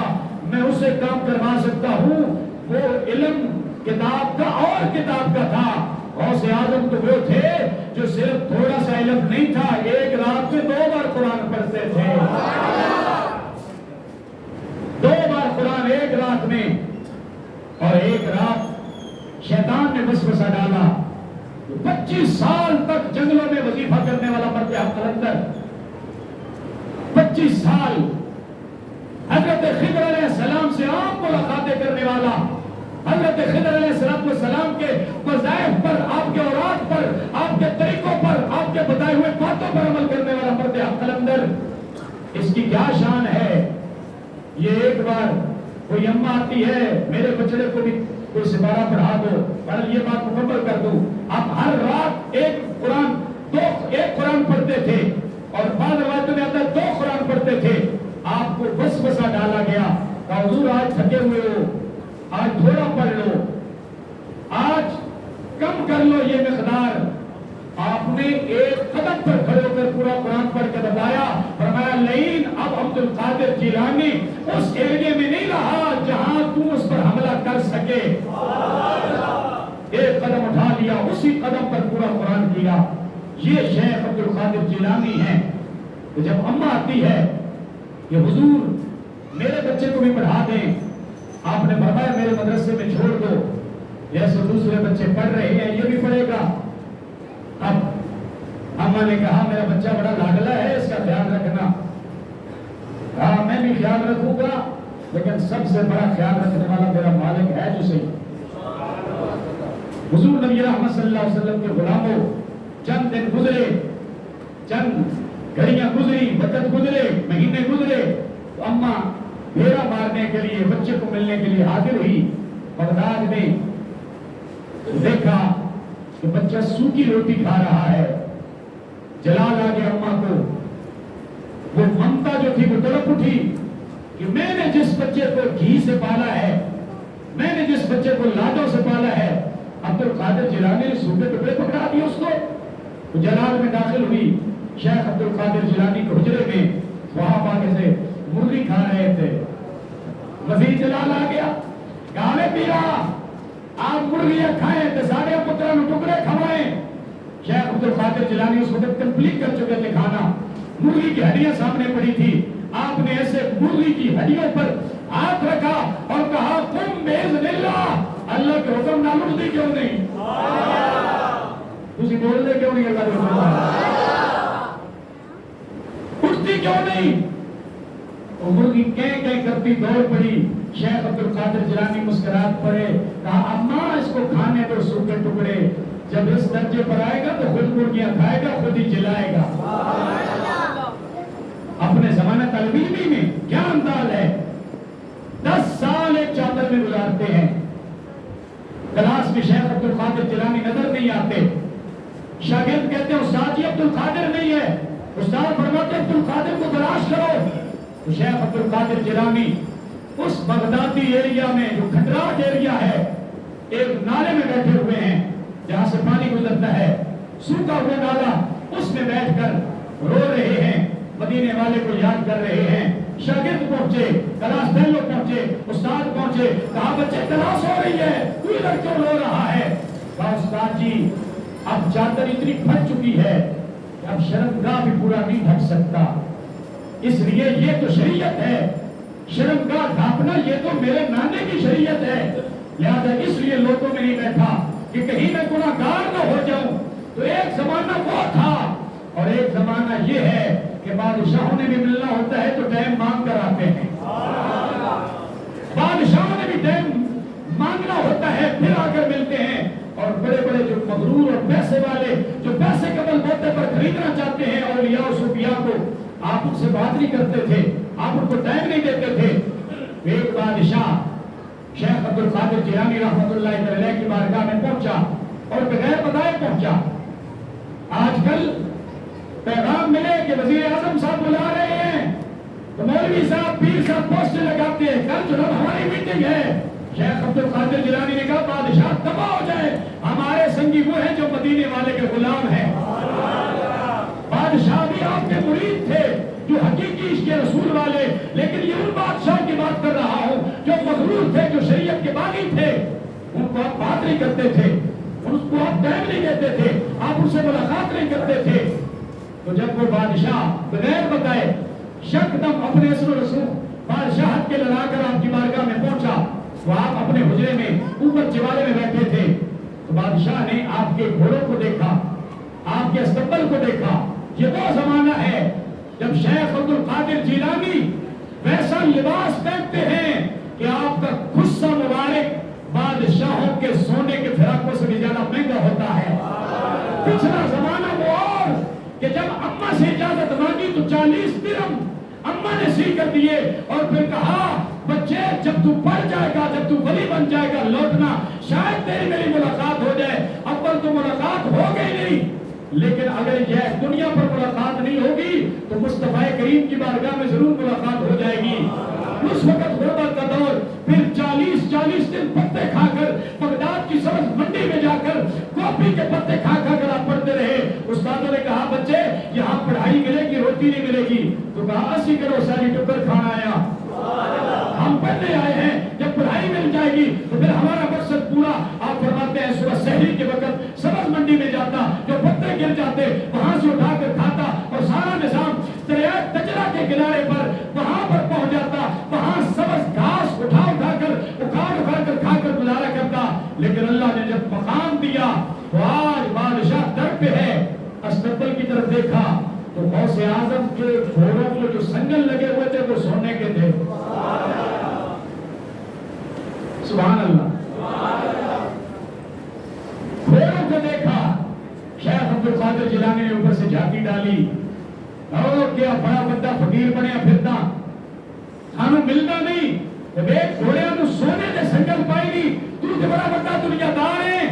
میں اسے کام کروا سکتا ہوں۔ وہ علم کتاب کا اور کتاب کا تھا۔ غوث اعظم تو وہ تھے جو صرف تھوڑا سا علم نہیں تھا، ایک رات میں 2 بار قرآن پڑھتے تھے، 2 بار قرآن ایک رات میں۔ اور ایک رات شیطان نے وسوسہ ڈالا، 25 سال تک جنگلوں میں وظیفہ کرنے والا مرد حق قلندر، 25 سال حضرت خضر علیہ السلام سے عام ملاقاتیں کرنے والا، حضرت خضر علیہ السلام کے وظائف پر، آپ کے اوراد پر، آپ کے طریقوں پر، آپ کے بتائے ہوئے باتوں پر عمل کرنے والا مرد حق قلندر، اس کی کیا شان ہے؟ یہ ایک بار کوئی اماں آتی ہے، میرے بچڑے کو بھی کوئی سپارہ پڑھا دو، پر یہ بات مکمل کر دوں۔ آپ ہر رات ایک قرآن پڑھتے تھے اور بعض روایتوں میں آتا ہے 2 قرآن پڑھتے تھے۔ آپ کو وسوسہ ڈالا گیا کہ حضور آج تھکے ہوئے ہو، آج تھوڑا پڑھ لو، آج کم کر لو یہ مقدار۔ آپ نے ایک قدم پر کھڑے ہو کر پورا قرآن پڑھ کے بتایا، فرمایا لیکن اب عبد القادر جیلانی اس ایریے میں نہیں رہا جہاں تم اس پر حملہ کر سکے۔ ایک قدم اٹھا لیا، اسی قدم پر پورا قرآن کیا۔ یہ شیخ عبد القادر جیلانی ہے۔ تو جب اماں آتی ہے کہ حضور میرے بچے کو بھی پڑھا دیں، آپ نے فرمایا میرے مدرسے میں چھوڑ دو، جیسے دوسرے بچے پڑھ رہے ہیں یہ بھی پڑھے گا۔ اب اماں نے کہا میرا بچہ بڑا لاڈلا ہے، اس کا خیال رکھنا۔ کہا میں بھی خیال رکھوں گا، لیکن سب سے بڑا خیال رکھنے والا میرا مالک ہے جو صحیح۔ حضور نبی رحمت صلی اللہ علیہ وسلم کے غلاموں، چند دن گزرے، چند گھڑیاں گزری، وقت گزرے، مہینے گزرے، تو اماں پھیرا مارنے کے لیے، بچے کو ملنے کے لیے حاضر ہوئی بغداد میں۔ دیکھا کہ بچہ سوکھی روٹی کھا رہا ہے، جلال آ گیا اماں کو۔ وہ ممتا جو تھی وہ تڑپ اٹھی کہ میں نے جس بچے کو گھی سے پالا ہے، میں نے جس بچے کو لاڈوں سے پالا ہے، عبد القادر جیلانی نے سوکھے ٹکڑے پکڑا دیے اس کو۔ تو جلال میں داخل ہوئی، شیخ عبد القادر جیلانی کے حجرے میں وہاں آگے سے مرغی کھا رہے تھے۔ وزیر جلال آ گیا، کہا میں پیرا آپ مرغیاں کھائیں تو سارے پتروں ٹکڑے کھوائیں۔ شیخ عبد القادر جیلانی اس وقت کمپلیٹ کر چکے تھے کھانا، مرغی کی ہڈیاں سامنے پڑی تھی۔ آپ نے ایسے مرغی کی ہڈیوں پر ہاتھ رکھا اور کہا قم باذن اللہ، اللہ کے حکم نہ اٹھتی کیوں نہیں؟ تسی بول دے کیوں نہیں؟ اللہ کے حکم اٹھتی کیوں نہیں؟ وہ مرغی کہیں کرتی دوڑ پڑی۔ شیخ عبد القادر جیلانی مسکرات پڑے، کہا اماں اس کو کھانے دو سوکھے ٹکڑے، جب اس درجے پر آئے گا تو خود مرغیاں کھائے گا، خود ہی جلائے گا۔ اپنے زمانہ طالبی میں کیا انداز ہے، 10 سال ایک چادر میں گزارتے ہیں، کلاس میں شیخ عبد القادر جیلانی نظر نہیں آتے، شاگرد کہتے ہیں استاد جی عبد القادر نہیں ہے، استاد فرماتے عبد القادر کو تلاش کرو۔ تو شیخ عبد القادر جیلانی اس بغدادی ایریا میں جو کھنڈرات ایریا ہے، ایک نالے میں بیٹھے ہوئے ہیں جہاں سے پانی گزرتا ہے، سوکھا ہوا نالا، اس میں بیٹھ کر رو رہے ہیں، مدینے والے کو یاد کر رہے ہیں۔ شاگرد پہنچے، کلاس فیلو پہنچے، استاد پہنچے، کہا بچے کلاس ہو رہی ہے، تو ادھر کیوں رو رہا ہے؟ کہا استاد جی اب چادر اتنی پھٹ چکی ہے کہ اب شرمگاہ بھی پورا نہیں ڈھک سکتا، اس لیے یہ تو شریعت ہے شرمگاہ ڈھانپنا یہ تو میرے نانے کی شریعت ہے، لہذا اس لیے لوگوں میں نہیں بیٹھا کہ کہیں میں گناہگار نہ ہو جاؤں۔ تو ایک زمانہ وہ تھا، اور ایک زمانہ یہ ہے کہ بادشاہوں نے بھی ملنا ہوتا ہے تو ٹائم مانگ کر آتے ہیں، بادشاہوں نے بھی ٹائم مانگنا ہوتا ہے پھر آ کر ملتے ہیں۔ اور بڑے بڑے جو مغرور اور پیسے والے جو پیسے کے بل بوتے پر خریدنا چاہتے ہیں اولیاء و صوفیاء کو، آپ ان سے بات نہیں کرتے تھے، آپ ان کو ٹائم نہیں دیتے تھے۔ ایک بادشاہ شیخ عبد القادر جیلانی رحمۃ اللہ علیہ کی بارگاہ میں پہنچا اور بغیر بتائے پہنچا۔ آج کل پیغام ملے کہ وزیر اعظم صاحب بلا رہے ہیں تو مولوی صاحب پیر صاحب پوسٹر لگاتے ہیں، کل جناب ہماری میٹنگ ہے۔ شیخ عبد القادر جیلانی نے کہا بادشاہ تباہ ہو جائے، ہمارے سنگی وہ ہیں جو مدینے والے کے غلام ہیں۔ بادشاہ بھی آپ کے مرید تھے جو حقیقی عشق رسول والے، لیکن یہ ان بادشاہ کی بات کر رہا ہوں جو مغرور تھے، جو شریعت کے باغی تھے۔ ان کو آپ بات نہیں کرتے تھے، ان کو آپ ٹائم نہیں دیتے تھے، آپ ان سے ملاقات نہیں کرتے تھے۔ تو جب وہ بادشاہ بغیر بتائے شک دم اپنے اسم و رسوم بادشاہت کے لڑا کر آپ کی بارگاہ میں پہنچا، تو آپ اپنے حجرے میں اوپر چوالے میں بیٹھے تھے، تو بادشاہ نے آپ کے گھوڑوں کو دیکھا، آپ کے استقبال کو دیکھا۔ یہ وہ زمانہ ہے جب شیخ عبد القادر جیلانی ویسا لباس پہنتے ہیں کہ آپ کا غصہ مبارک بادشاہوں کے سونے کے فراقوں سے بھی زیادہ مہنگا ہوتا ہے۔ پچھلا زمانہ وہ اور کہ جب اماں سے اجازت مانگی تو 40 درہم اماں نے سی کر دیے اور پھر کہا بچے جب تو پڑھ جائے گا، جب تو ولی بن جائے گا لوٹنا، شاید تیری میری ملاقات ہو جائے۔ اول تو ملاقات ہو گئی نہیں، لیکن اگر یہ دنیا پر ملاقات نہیں ہوگی تو مصطفیٰ کریم کی بارگاہ میں ضرور ملاقات ہو جائے گی۔ اس وقت غربت کا دور، پھر 40 دن پتے کھا کر بغداد کی سبز منڈی میں جا کر کاپی کے پتے کھا کر آپ پڑھتے رہے۔ استادوں نے کہا بچے یہاں پڑھائی ملے گی روٹی نہیں ملے گی، تو کہا 80 کلو ساری ٹکر کھانا آیا، ہم پڑھنے آئے ہیں، جب پڑھائی مل جائے گی تو پھر ہمارا مقصد پورا۔ آپ فرماتے ہیں صبح سحری کے وقت سبز منڈی میں جاتا، جو پتے گر جاتے وہاں سے اٹھا کر کھاتا، اور سارا نظام دریائے دجلہ کے کنارے پر وہاں پر پہنچ جاتا، وہاں سبز گھاس اٹھا کر اکھاڑ کر کھا کر گزارا کرتا۔ لیکن اللہ نے جب مقام دیا تو آج بادشاہ در پہ ہے، استقبال کی طرف دیکھا تو غوث اعظم کے گھوڑوں کو جو سنگل لگے ہوئے تھے وہ سونے کے تھے۔ سبحان اللہ۔ گھوڑوں کو دیکھا، شیخ عبد القادر جیلانی نے اوپر سے جھانکی ڈالی، اور کیا بڑا بندہ فقیر بنیا پھرتا، سانو ملنا نہیں، جب ایک گھوڑے نو سونے دے سنگل پائی نہیں، تو تے بڑا بندہ دنیا دار ہے۔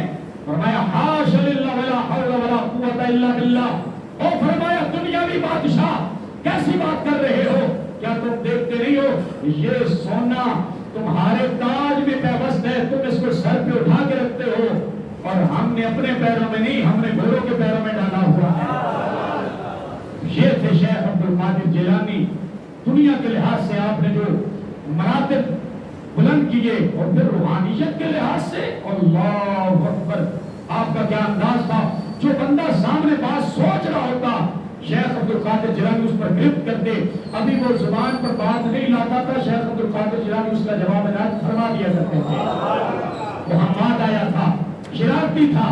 فرمایا حاش للہ ولا حول ولا قوت الا باللہ۔ اور فرمایا دنیاوی بادشاہ کیسی بات کر رہے ہو، کیا تم دیکھتے نہیں ہو یہ سونا تمہارے تاج میں پیوست ہے، تم اس کو سر پہ اٹھا کے رکھتے ہو، اور ہم نے اپنے پیروں میں نہیں، ہم نے گھوڑوں کے پیروں میں ڈالا ہوا ہے۔ یہ تھے شیخ عبد القادر جیلانی۔ دنیا کے لحاظ سے آپ نے جو مراتب بلند کیے، اور پھر روحانیت کے لحاظ سے اللہ اکبر، آپ کا کیا انداز تھا۔ جو بندہ سامنے بات سوچ رہا ہوتا شیخ عبد القادر جیلانی اس پر گرفت کرتے، ابھی وہ زبان پر بات نہیں لاتا تھا، شیخ عبد القادر جیلانی اس کا جواب عنایت فرما دیا کرتے تھے۔ محمد آیا تھا، شرارتی تھا،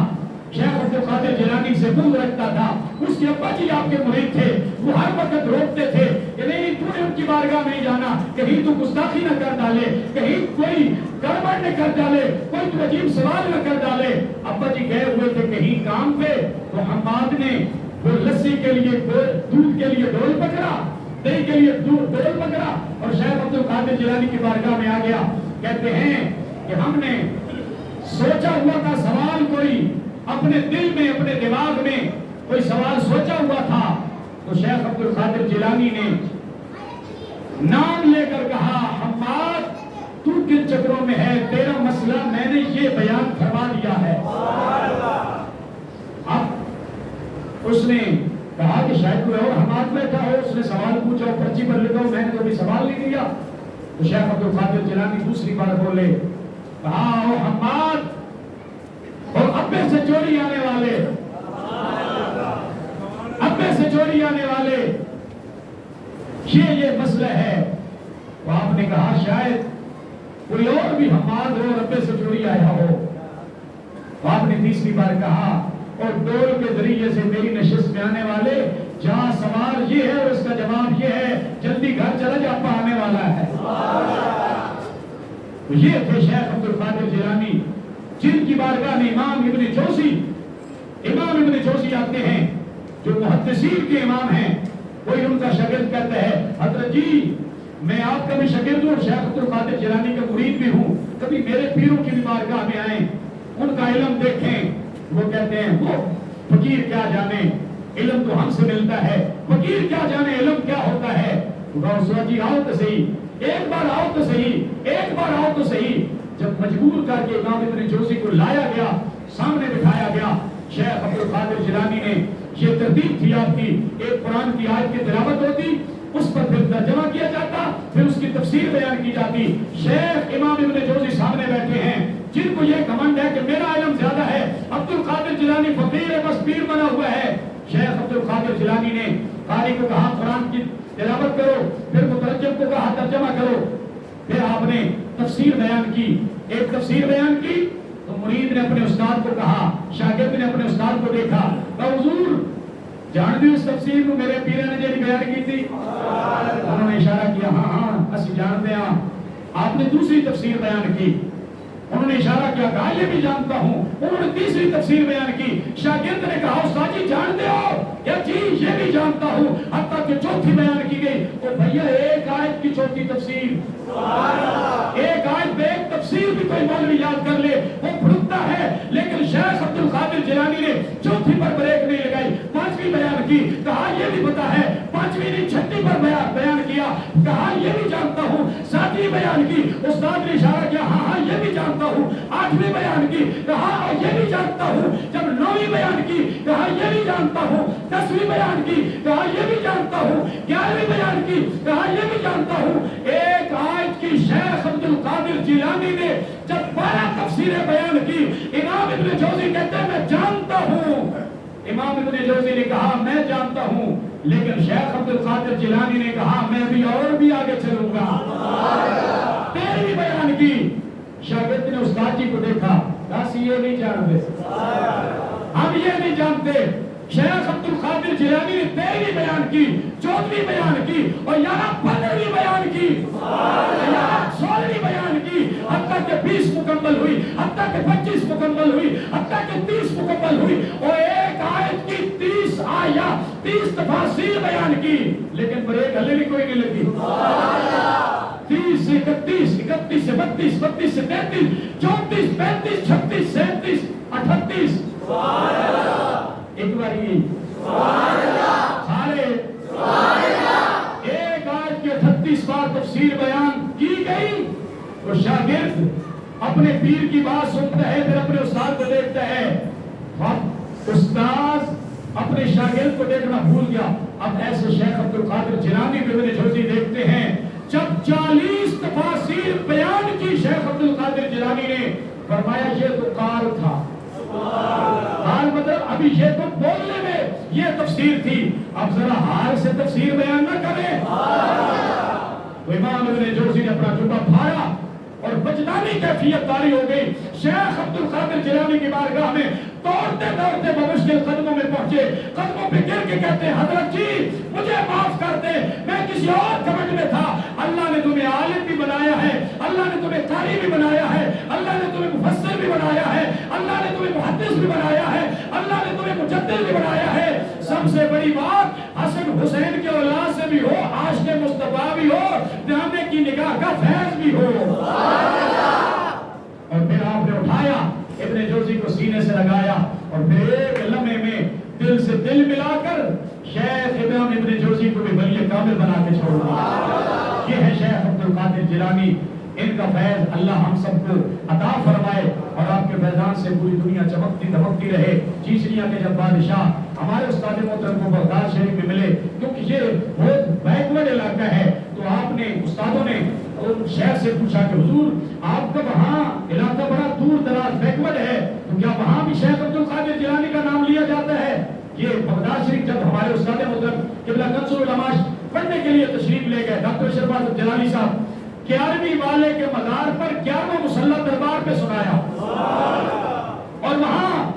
شیخ عبد القادر جیلانی سے بغض رکھتا تھا، اس کے ابا جی آپ کے مرید تھے، وہ ہر وقت روکتے تھے کہ نہیں تو نے ان کی بارگاہ میں نہیں جانا، کہیں تو گستاخی نہ کر ڈالے، کہیں کوئی گڑبڑ نہ کر ڈالے، کوئی تو عجیب سوال نہ کر ڈالے۔ ابا جی گئے ہوئے تھے کہیں کام پہ، تو حماد نے وہ لسی کے لیے دودھ کے لیے ڈول پکڑا، دہی کے لیے ڈول پکڑا، اور شیخ عبد القادر جیلانی کی بارگاہ میں آ گیا۔ کہتے ہیں کہ ہم نے سوچا ہوا تھا سوال، کوئی اپنے دل میں اپنے دماغ میں کوئی سوال سوچا ہوا تھا، تو شیخ عبد القادر جیلانی نے نام لے کر کہا حماد تو کن چکروں میں ہے، تیرا مسئلہ میں نے یہ بیان فرما دیا ہے۔ اب اس نے کہا کہ شاید کوئی اور حماد بیٹھا ہو، اس نے سوال پوچھا ہو، پرچی پر لکھا ہو، میں نے کوئی سوال نہیں دیا۔ تو شیخ عبد القادر جیلانی دوسری بار بولے، کہا او حماد، اور ابے سے چوری آنے والے، ابے سے چوری آنے والے، یہ مسئلہ ہے۔ تو آپ نے کہا شاید کوئی اور بھی حماد ہو ربے سے چوری آیا ہو. تو آپ نے تیسری بار کہا اور ڈول کے ذریعے سے میری نشست میں آنے والے جہاں سوال یہ ہے اور اس کا جواب یہ ہے جلدی گھر چلا جا آنے والا ہے. تو یہ تھے شیخ عبد القادر جیلانی جن کی بارگاہ میں امام ابن جوزی آتے ہیں جو محدثین کے امام ہیں. کوئی ان کا شاگرد کہتا ہے حضرت جی میں آپ کا بھی شاگرد ہوں اور شیخ عبد القادر جیلانی کا مرید بھی ہوں, کبھی میرے پیروں کی بھی بارگاہ میں آئیں ان کا علم دیکھیں. وہ کہتے ہیں وہ فقیر کیا جانے علم تو ہم سے ملتا ہے, فقیر کیا جانے علم کیا ہوتا ہے. جی آؤ تو صحیح, ایک بار آؤ تو صحیح, ایک بار آؤ تو صحیح. جب مجبور کر کے امام ابن جوزی کو لایا گیا, سامنے بٹھایا گیا, شیخ عبد القادر جیلانی نے یہ ترتیب تھی آپ کی, ایک قرآن کی آیت کی تلاوت ہوتی, اس پر پھر ترجمہ کیا جاتا, پھر اس کی تفسیر بیان کی جاتی. شیخ امام ابن جوزی سامنے بیٹھے ہیں جن کو یہ گھمنڈ ہے کہ میرا علم زیادہ ہے, عبد القادر جیلانی فقیر ہے بس پیر بنا ہوا ہے. شیخ عبد القادر جیلانی نے قاری کو کہا قرآن کی تلاوت کرو, پھر مترجم کو کہا ترجمہ کرو, پھر آپ نے تفسیر بیان کی. ایک تفسیر بیان کی تو مرید نے اپنے استاد کو کہا, شاگرد نے اپنے استاد کو دیکھا, کہا حضور جان دی اس تفسیر کو میرے پیرے نے جی بیان کی تھی. انہوں نے اشارہ کیا ہاں ہاں اسی جانتے ہیں. آپ نے دوسری تفسیر بیان کی, انہوں نے اشارہ کیا کہا یہ بھی جانتا ہوں. انہوں نے تیسری تفسیر بیان کی, شاگرد نے کہا استاد جی جانتے ہو یا جی یہ بھی جانتا ہوں, حتیٰ کہ چوتھی بیان کی گئی. تو بھیا ایک آیت کی چوتھی تفسیر, ایک آیت میں ایک تفسیر بھی کوئی مولوی یاد کر لے وہ پھڑکتا ہے, لیکن شیخ عبد القادر جیلانی نے چوتھی پر بریک نہیں لگائی, پانچویں بیان کی, کہا یہ بھی پتا ہے, پانچویں نہیں چھٹی پر بیان کیا, کہا یہ بھی جانتا ہوں. ساتویں بیان کی, استاد نے اشارہ کیا ہاں ہاں یہ بھی جانتا ہوں. آٹھویں بیان کی, کہا یہ بھی جانتا ہوں. جب نویں بیان کی, کہا یہ بھی جانتا ہوں. دسویں بیان کی, کہا یہ بھی جانتا ہوں. گیارہویں بیان کی, کہا یہ بھی جانتا ہوں. ایک آیت کی شیخ عبد القادر جیلانی نے جب 12 تفسیریں بیان کی, امام ابن جوزی کہتے ہیں میں جانتا ہوں. امام ابن جوزی نے کہا میں جانتا ہوں, لیکن شیخ عبد القادر جیلانی نے کہا میں بھی اور بھی آگے چلوں گا. 13ویں بیان کی, شاگرد نے استاد جی کو دیکھا, کہا یہ نہیں جانتے, ہم یہ نہیں جانتے. شیخ عبد القادر جیلانی نے 13ویں بیان کی, 14ویں بیان کی, اور یہاں 15ویں بیان کی, یہاں 16ویں بیان کی, حتیٰ کہ 20 مکمل ہوئی, حتیٰ کہ 25 مکمل ہوئی, حتیٰ کہ 30 مکمل ہوئی, اور ایک آیت کی 30 آیات 30 تفاسیر بیان کی, لیکن بریک ہلے بھی کوئی نہیں لگی. 30 سے 31, 31 سے 32, 32 سے 33, 34, 35, 36, 37, 38. ایک بار یہ سارے ایک آیت کے 38 بار تفسیر بیان کی گئی. تو شاگرد اپنے پیر کی بات سنتا ہے, پھر اپنے استاد کو دیکھتا ہے. استاد اپنے شاگرد کو دیکھنا بھول گیا. اب ایسے شیخ عبد القادر جیلانی ابن جوزی دیکھتے ہیں جب 40 تفاسیر بیان کی شیخ عبد القادر جیلانی نے, فرمایا یہ تو قال تھا, حال مطلب ابھی یہ تو بولنے میں یہ تفسیر تھی, اب ذرا حال سے تفسیر بیان نہ کریں. تو امام ابن جوزی نے اپنا جبہ پھاڑا اور وجدانی کیفیت طاری ہو گئی. شیخ عبد القادر جیلانی کی بارگاہ میں دوڑتے دوڑتے بمشکل قدموں میں پہنچے, قدموں پہ گر کے کہتے ہیں حضرت جی مجھے معاف کر دے, میں کسی اور گھمنڈ میں تھا. اللہ نے تمہیں عالم بھی بنایا ہے, اللہ نے تمہیں قاری بھی بنایا ہے, اللہ نے تمہیں مفسر بھی بنایا ہے, اللہ نے تمہیں محدث بھی بنایا ہے, اللہ نے تمہیں مجدد بھی بنایا ہے. سب سے بڑی بات حسن حسین کے اولاد سے بھی ہو, عاشق مصطفیٰ بھی ہو, جانے کی نگاہ کا فیض بھی ہو. اور پھر آپ نے اٹھایا, ابن جوزی کو سینے سے لگایا, اور پھر ایک لمحے میں دل سے دل ملا کر شیخ امام ابن جوزی کو بھی ولی کامل بنا کے چھوڑ دیا. یہ ہے شیخ عبد القادر جیلانی. ان کا فیض اللہ ہم سب کو عطا فرمائے, اور آپ کے فیضان سے پوری دنیا چمکتی دمکتی رہے. چیچڑیاں کے جب بادشاہ ہمارے استاد محترم کو بغداد شریف میں ملے, کیونکہ یہ بہت بیکورڈ علاقہ ہے, تو آپ نے استادوں نے شیخ سے پوچھا کہ حضور آپ کا وہاں علاقہ بڑا دور دراز بیکورڈ ہے, تو کیا وہاں بھی شیخ عبد القادر جیلانی کا نام لیا جاتا ہے؟ یہ بغداد شریف جب ہمارے استاد محترم قبلہ کنز العلماء پڑھنے کے لیے تشریف لے گئے, ڈاکٹر اشرف جلالی صاحب, کہ عربی والے کے مزار پر 11 مسلح دربار پہ سنایا اور وہاں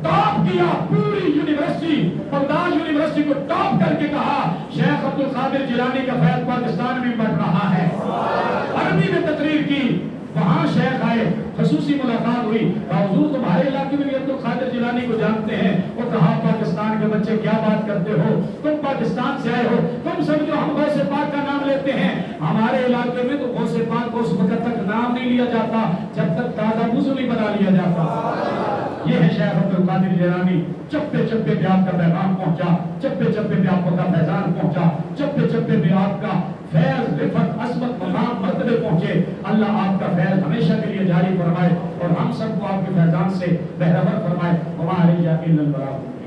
ٹاپ کیا پوری یونیورسٹی، بغداد یونیورسٹی کو ٹاپ کر کے کہا شیخ عبد القادر جیلانی کا فیض پاکستان میں بڑھ رہا ہے۔ عربی میں تقریر کی، وہاں شیخ آئے، خصوصی ملاقات ہوئی، حضور تمہارے علاقے میں بھی عبد القادر جیلانی کو جانتے ہیں؟ وہ کہا پاکستان کے بچے کیا بات کرتے ہو، تم پاکستان سے آئے ہو، تم سمجھو ہم غوث پاک کا نام لیتے ہیں، ہمارے علاقے میں تو غوث پاک کو اس وقت تک نام نہیں لیا جاتا جب تک تازہ وضو نہیں بنا لیا جاتا۔ یہ ہے شیخ عبد القادر جیلانی۔ چپے چپے پہ آپ کا پیغام پہنچا، چپے چپے پہ آپ کا فیضان پہنچا، چپے چپے پہ آپ کا فیض، رفعت، عظمت، مقام، مرتبے پہنچے۔ اللہ آپ کا فیض ہمیشہ کے لیے جاری فرمائے اور ہم سب کو آپ کے فیضان سے بہرور فرمائے۔ وما علیہ الا البلاغ۔